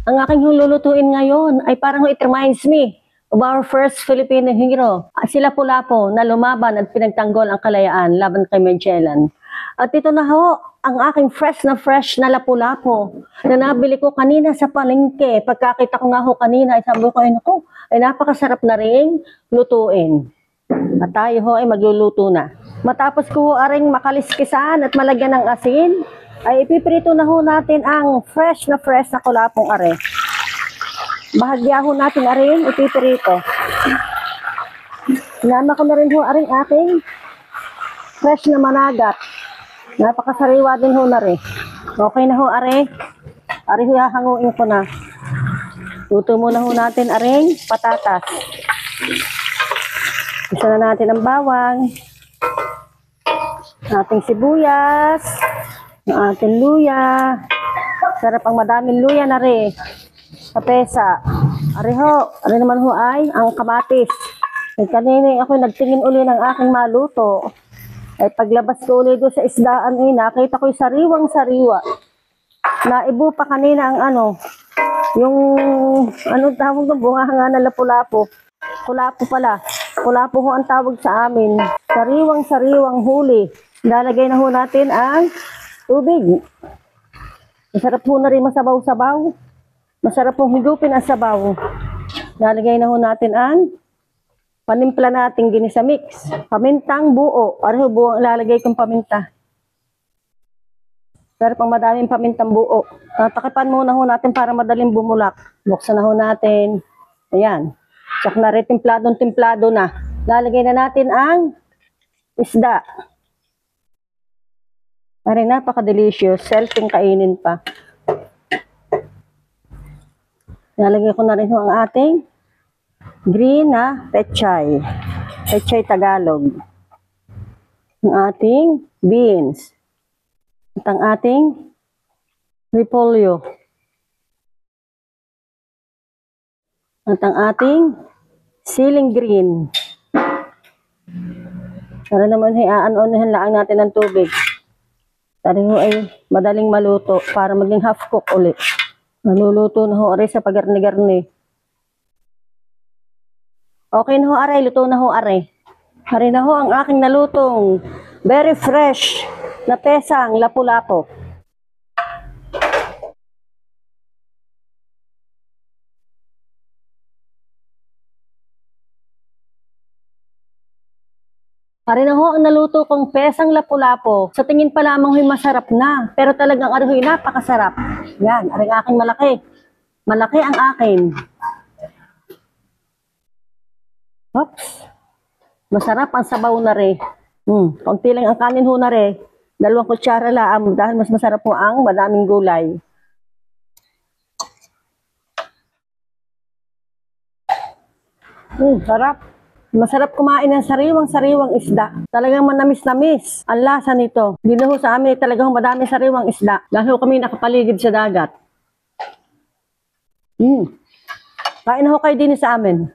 Ang aking lulutuin ngayon ay parang it reminds me of our first Filipino hero. Sila Lapu-Lapu na lumaban at pinagtanggol ang kalayaan laban kay Magellan. At ito na ho, ang aking fresh na Lapu-Lapu na nabili ko kanina sa palengke. Pagkakita ko nga ho kanina, ay sabi ko, ay napakasarap na rin lutuin. At tayo ho ay magluluto na. Matapos ko ho aring makaliskisan at malagyan ng asin, ay ipiprito na ho natin ang fresh na kulapong are. Bahagya ho natin aring ipiprito. Sinama ko na rin ho aring aking fresh na managat. Napakasariwa din ho na rin. Okay na ho are. Are ho hahanguin ko na. Luto muna ho natin aring patatas. Isa na natin ang bawang. Ating sibuyas. Ang ating luya. Sarap ang madaming luya na rin. Sa pesa. Are ho. Are naman ho ay ang kamatis. Kanina ako nagtingin uli ng aking maluto. Ay paglabas ko ulit doon sa isdaan, nakita ko yung sariwang-sariwa. Naibo pa kanina ang yung tawag ng bunganga ng Lapu-Lapu. Kulapo pala. Kulapo ho ang tawag sa amin. Sariwang-sariwang huli. Lalagay na ho natin ang tubig. Masarap ho na rin masabaw-sabaw. Masarap hong higupin ang sabaw. Lalagay na ho natin ang panimpla natin ginisa mix. Pamintang buo. Pareho buo ang ilalagay kong paminta. Pero pang madaming pamintang buo. Tatakipan muna ho natin para madaling bumulak. Buksan na ho natin. Ayan. Tsak na rin templado na. Lalagay na natin ang isda. Ay, napaka-delicious. Selfing kainin pa. Lalagay ko na rin ho ang ating green na pechay. Pechay Tagalog. Ang ating beans. At ang ating repolyo. At ang ating siling green. Para naman aan-onahan lang natin ng tubig. Para ho ay madaling maluto para maging half cook ulit. Maluluto na ho aray sa pagarni-garni. Okay na ho aray, luto na ho aray. Aray na ho ang aking nalutong very fresh na pesang Lapu-Lapu. Aray na ho ang naluto kong pesang Lapu-Lapu. Sa tingin pa lamang ho'y masarap na. Pero talagang aray ho'y napakasarap. Yan, aray ang aking malaki. Malaki ang akin. Oops. Masarap ang sabaw na rin. Konti lang ang kanin ho na rin. 2 kutsara lang dahil mas masarap po ang madaming gulay. Sarap. Masarap kumain ng sariwang-sariwang isda. Talagang manamis-namis ang lasa nito. Hindi na ho sa amin talagang madaming sariwang isda. Dahil kami nakapaligid sa dagat. Kain na ho kayo din sa amin.